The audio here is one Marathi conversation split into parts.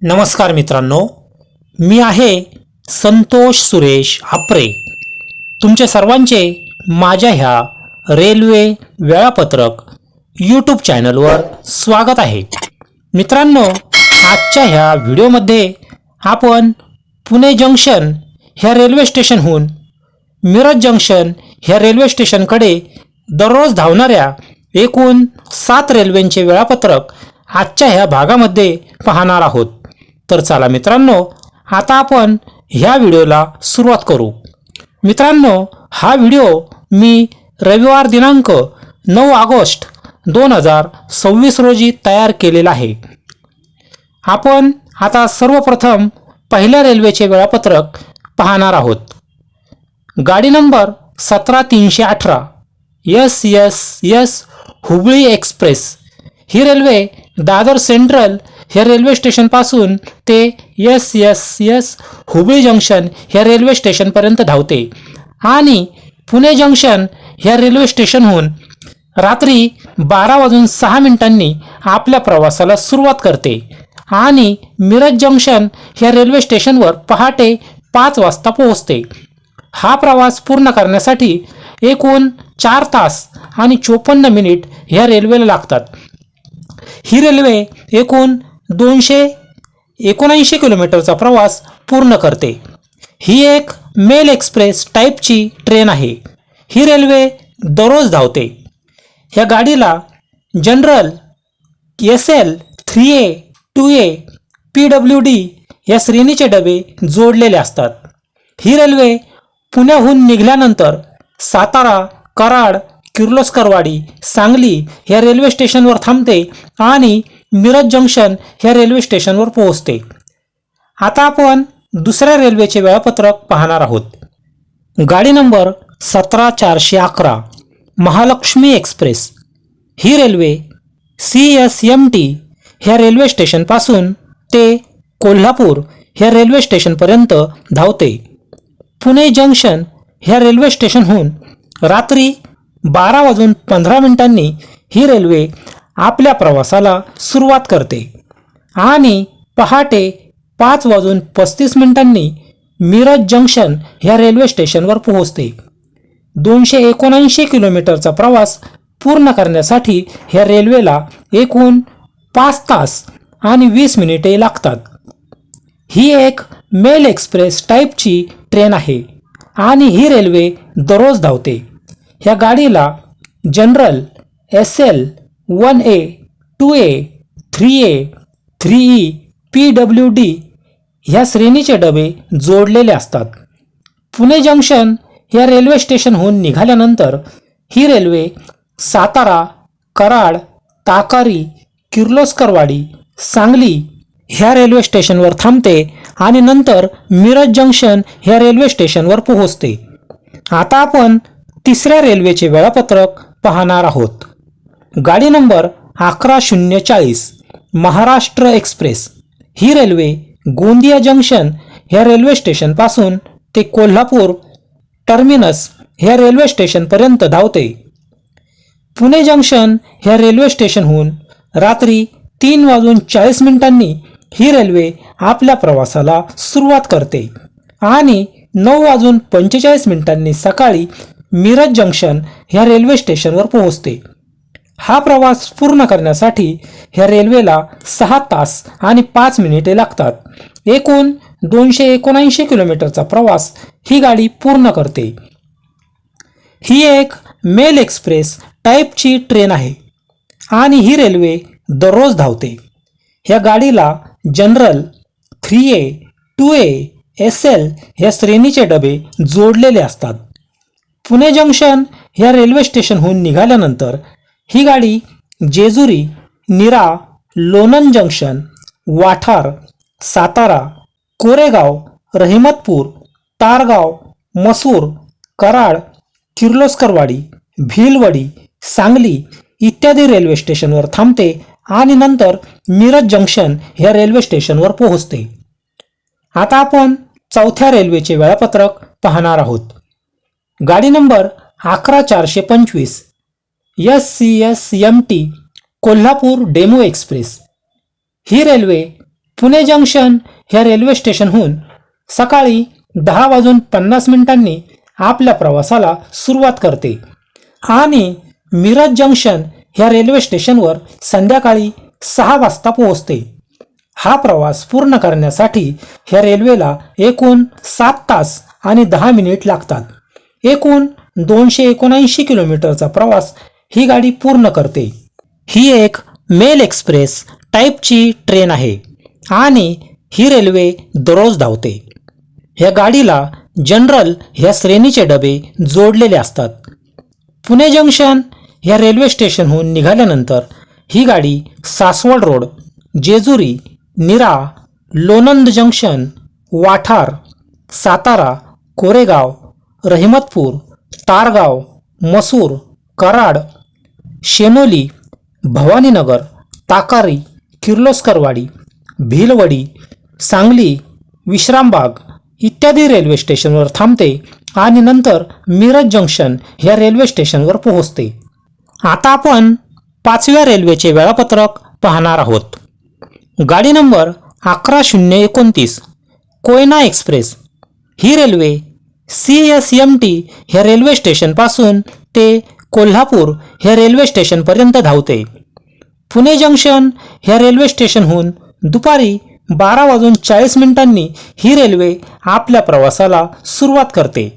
नमस्कार मित्रांनो, मी आहे संतोष सुरेश आपरे. तुमचे सर्वांचे माझ्या ह्या रेल्वे वेळापत्रक यूट्यूब चॅनलवर स्वागत आहे. मित्रांनो, आजच्या ह्या व्हिडिओमध्ये आपण पुणे जंक्शन ह्या रेल्वे स्टेशनहून मिरज जंक्शन ह्या रेल्वे स्टेशनकडे दररोज धावणाऱ्या एकूण 7 रेल्वेंचे वेळापत्रक आजच्या ह्या भागामध्ये पाहणार आहोत. तर चला मित्रांनो, आता आपण ह्या व्हिडिओला सुरुवात करू. मित्रांनो, हा व्हिडिओ मी रविवार दिनांक 9 ऑगस्ट 2026 रोजी तयार केलेला आहे. आपण आता सर्वप्रथम पहिल्या रेल्वेचे वेळापत्रक पाहणार आहोत. गाडी नंबर 17318 SSS हुबळी एक्सप्रेस. ही रेल्वे दादर सेंट्रल ह्या रेल्वे स्टेशनपासून ते SSS हुबळी जंक्शन ह्या रेल्वे स्टेशनपर्यंत धावते आणि पुणे जंक्शन ह्या रेल्वे स्टेशनहून रात्री 12:06 आपल्या प्रवासाला सुरुवात करते आणि मिरज जंक्शन ह्या रेल्वे स्टेशनवर पहाटे 5 वाजता पोहोचते. हा प्रवास पूर्ण करण्यासाठी एकूण 4 तास आणि 54 मिनिट ह्या रेल्वेला लागतात. ही रेल्वे एकूण 279 किलोमीटरचा प्रवास पूर्ण करते. ही एक मेल एक्सप्रेस टाईपची ट्रेन आहे. ही रेल्वे दररोज धावते. ह्या गाडीला general, SL, 3A, 2A, PWD या श्रेणीचे डबे जोडलेले असतात. ही रेल्वे पुण्याहून निघाल्यानंतर सातारा, कराड, किर्लोस्करवाडी, सांगली ह्या रेल्वे स्टेशनवर थांबते आणि मिरज जंक्शन ह्या रेल्वे स्टेशनवर पोहोचते. आता आपण दुसऱ्या रेल्वेचे वेळापत्रक पाहणार आहोत. गाडी नंबर 17411 महालक्ष्मी एक्सप्रेस. ही रेल्वे CSMT ह्या रेल्वे स्टेशनपासून ते कोल्हापूर ह्या रेल्वे स्टेशनपर्यंत धावते. पुणे जंक्शन ह्या रेल्वे स्टेशनहून रात्री 12:15 ही रेल्वे आपल्या प्रवासाला सुरुवात करते आणि पहाटे 5:35 मिरज जंक्शन ह्या रेल्वे स्टेशनवर पोहोचते. 279 किलोमीटरचा प्रवास पूर्ण करण्यासाठी ह्या रेल्वेला एकूण 5 तास आणि 20 मिनिटे लागतात. ही एक मेल एक्सप्रेस टाईपची ट्रेन आहे आणि ही रेल्वे दररोज धावते. ह्या गाडीला general, SL, 1A, 2A, 3A, 3E, PWD ह्या श्रेणीचे डबे जोडलेले असतात. पुणे जंक्शन या रेल्वे स्टेशनहून निघाल्यानंतर ही रेल्वे सातारा, कराड, ताकारी, किर्लोस्करवाडी, सांगली ह्या रेल्वे स्टेशनवर थांबते आणि नंतर मिरज जंक्शन ह्या रेल्वे स्टेशनवर पोहोचते. आता आपण तिसऱ्या रेल्वेचे वेळापत्रक पाहणार आहोत. गाडी नंबर 11040 महाराष्ट्र एक्सप्रेस. ही रेल्वे गोंदिया जंक्शन ह्या रेल्वे स्टेशनपासून ते कोल्हापूर टर्मिनस ह्या रेल्वे स्टेशनपर्यंत धावते. पुणे जंक्शन ह्या रेल्वे स्टेशनहून रात्री 3:40 ही रेल्वे आपल्या प्रवासाला सुरुवात करते आणि 9:45 सकाळी मिरज जंक्शन ह्या रेल्वे स्टेशनवर पोहोचते. हा प्रवास पूर्ण करण्यासाठी ह्या रेल्वेला 6 तास आणि 5 मिनिटे लागतात. एकूण 279 किलोमीटरचा प्रवास ही गाडी पूर्ण करते. ही एक मेल एक्सप्रेस टाईपची ट्रेन आहे आणि ही रेल्वे दररोज धावते. ह्या गाडीला जनरल, 3A, 2A, SL ह्या श्रेणीचे डबे जोडलेले असतात. पुणे जंक्शन ह्या रेल्वे स्टेशनहून निघाल्यानंतर ही गाडी जेजुरी, नीरा, लोणंद जंक्शन, वाठार, सातारा, कोरेगाव, रहिमतपूर, तारगाव, मसूर, कराड, किर्लोस्करवाडी, भिलवडी, सांगली इत्यादी रेल्वे स्टेशनवर थांबते आणि नंतर मिरज जंक्शन ह्या रेल्वे स्टेशनवर पोहोचते. आता आपण चौथ्या रेल्वेचे वेळापत्रक पाहणार आहोत. गाडी नंबर 11425 SCSMT कोल्हापूर डेमो एक्सप्रेस. ही रेल्वे पुणे जंक्शन ह्या रेल्वे स्टेशनहून सकाळी 10:50 आपल्या प्रवासाला सुरुवात करते आणि मिरज जंक्शन ह्या रेल्वे स्टेशनवर संध्याकाळी 6 वाजता पोहोचते. हा प्रवास पूर्ण करण्यासाठी ह्या रेल्वेला एकूण 7 तास आणि 10 मिनिट लागतात. एकूण 279 किलोमीटरचा प्रवास ही गाडी पूर्ण करते. ही एक मेल एक्सप्रेस टाईपची ट्रेन आहे आणि ही रेल्वे दररोज धावते. ह्या गाडीला जनरल ह्या श्रेणीचे डबे जोडलेले असतात. पुणे जंक्शन ह्या रेल्वे स्टेशनहून निघाल्यानंतर ही गाडी सासवड रोड, जेजुरी, नीरा, लोणंद जंक्शन, वाठार, सातारा, कोरेगाव, रहिमतपूर, तारगाव, मसूर, कराड, शेनोली, भवानीनगर, ताकारी, किर्लोस्करवाडी, भिलवडी, सांगली, विश्रामबाग इत्यादी रेल्वे स्टेशनवर थांबते आणि नंतर मिरज जंक्शन ह्या रेल्वे स्टेशनवर पोहोचते. आता आपण 5व्या रेल्वेचे वेळापत्रक पाहणार आहोत. गाडी नंबर 11029 कोयना एक्सप्रेस. ही रेल्वे CSMT ह्या रेल्वे स्टेशनपासून ते कोल्हापूर ह्या रेल्वे स्टेशनपर्यंत धावते. पुणे जंक्शन ह्या रेल्वे स्टेशनहून दुपारी 12:40 ही रेल्वे आपल्या प्रवासाला सुरुवात करते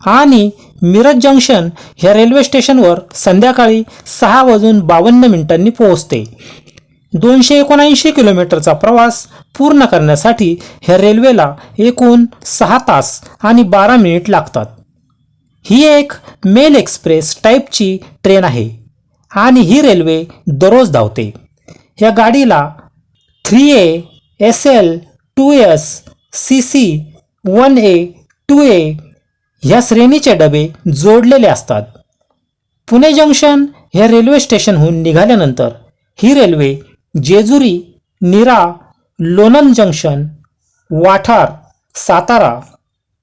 आणि मिरज जंक्शन ह्या रेल्वे स्टेशनवर संध्याकाळी 6:52 पोहोचते. 279 किलोमीटरचा प्रवास पूर्ण करण्यासाठी ह्या रेल्वेला एकूण 6 तास आणि 12 मिनिट लागतात. ही एक मेल एक्सप्रेस टाईपची ट्रेन आहे आणि ही रेल्वे दररोज धावते. या गाडीला 3A, SL, 2S, CC, 1A, 2A ह्या श्रेणीचे डबे जोडलेले असतात. पुणे जंक्शन ह्या रेल्वे स्टेशनहून निघाल्यानंतर ही रेल्वे जेजुरी, नीरा, लोणंद जंक्शन, वाठार, सातारा,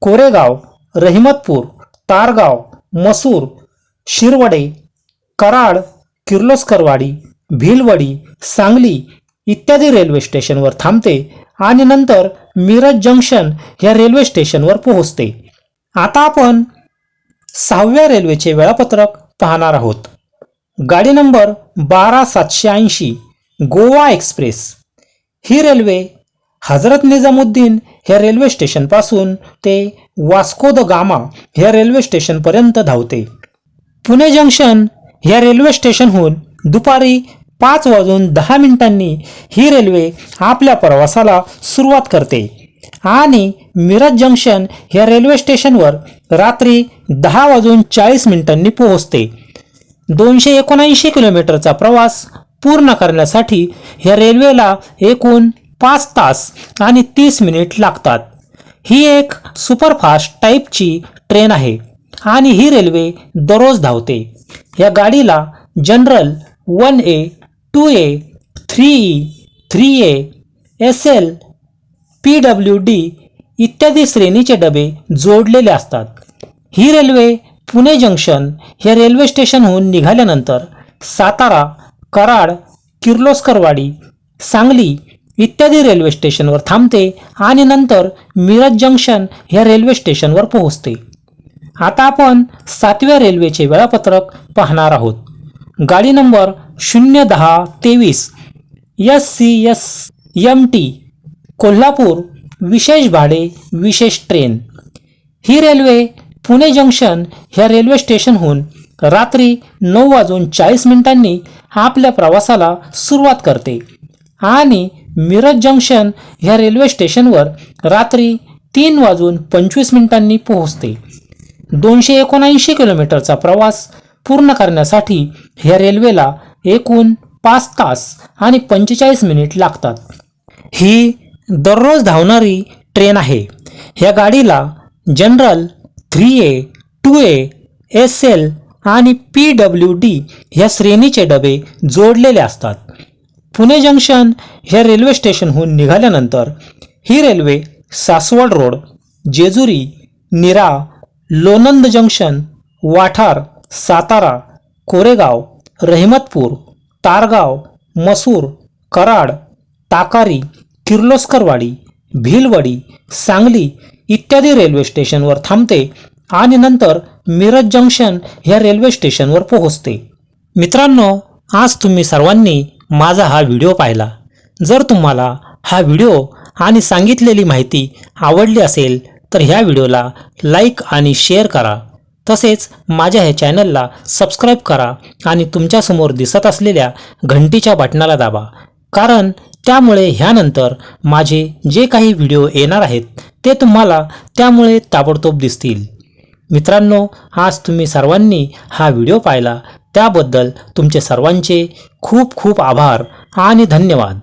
कोरेगाव, रहिमतपूर, तारगाव, मसूर, शिरवडे, कराड, किर्लोस्करवाडी, भिलवडी, सांगली इत्यादी रेल्वे स्टेशनवर थांबते आणि नंतर मिरज जंक्शन ह्या रेल्वे स्टेशनवर पोहोचते. आता आपण 6व्या रेल्वेचे वेळापत्रक पाहणार आहोत. गाडी नंबर 12780 गोवा एक्सप्रेस. ही रेल्वे हजरत निजामुद्दीन ह्या रेल्वे स्टेशनपासून ते वास्को द गामा ह्या रेल्वे स्टेशनपर्यंत धावते. पुणे जंक्शन ह्या रेल्वे स्टेशनहून दुपारी 5:10 ही रेल्वे आपल्या प्रवासाला सुरुवात करते आणि मिरज जंक्शन ह्या रेल्वे स्टेशनवर रात्री 10:40 पोहोचते. 279 किलोमीटरचा प्रवास पूर्ण करण्यासाठी ह्या रेल्वेला एकूण 5 तास आणि 30 मिनिट लागतात. ही एक सुपरफास्ट टाईपची ट्रेन आहे आणि ही रेल्वे दररोज धावते. या गाडीला general 1A, 2A, 3E, 3A, SL, PWD इत्यादी श्रेणीचे डबे जोडलेले असतात. ही रेल्वे पुणे जंक्शन ह्या रेल्वे स्टेशनहून निघाल्यानंतर सातारा, कराड, किर्लोस्करवाडी, सांगली इत्यादी रेल्वे स्टेशनवर थांबते आणि नंतर मिरज जंक्शन ह्या रेल्वे स्टेशनवर पोहोचते. आता आपण 7व्या रेल्वेचे वेळापत्रक पाहणार आहोत. गाडी नंबर 01023 SCSMT कोल्हापूर विशेष भाडे विशेष ट्रेन. ही रेल्वे पुणे जंक्शन ह्या रेल्वे स्टेशनहून रात्री 9:40 आपल्या प्रवासाला सुरुवात करते आणि मिरज जंक्शन ह्या रेल्वे स्टेशनवर रात्री 3:25 पोहोचते. 279 किलोमीटरचा प्रवास पूर्ण करण्यासाठी ह्या रेल्वेला एकूण 5 तास आणि 45 मिनिट लागतात. ही दररोज धावणारी ट्रेन आहे. ह्या गाडीला जनरल 3A, 2A, SL आणि PWD ह्या श्रेणीचे डबे जोडलेले असतात. पुणे जंक्शन ह्या रेल्वे स्टेशनहून निघाल्यानंतर ही railway Saswad road, Jejuri, Nira, Lonand junction, Wathar, Satara, Koregaon, Rahimatpur, Targaon, मसूर, कराड, ताकारी, किर्लोस्करवाडी, भिलवाडी, सांगली इत्यादी रेल्वे स्टेशनवर थांबते आणि नंतर मिरज जंक्शन ह्या रेल्वे स्टेशनवर पोहोचते. मित्रांनो, आज तुम्ही सर्वांनी माझा हा व्हिडिओ पाहिला. जर तुम्हाला हा व्हिडिओ आणि सांगितलेली माहिती आवडली असेल तर ह्या व्हिडिओला लाईक आणि शेअर करा. तसेच माझ्या ह्या चॅनलला सबस्क्राईब करा आणि तुमच्यासमोर दिसत असलेल्या घंटीच्या बटनाला दाबा, कारण त्यामुळे ह्यानंतर माझे जे काही व्हिडिओ येणार आहेत ते तुम्हाला त्यामुळे ताबडतोब दिसतील. मित्रांनो, आज तुम्ही सर्वांनी हा व्हिडिओ पाहिला त्याबद्दल तुमचे सर्वांचे खूप खूप आभार आणि धन्यवाद.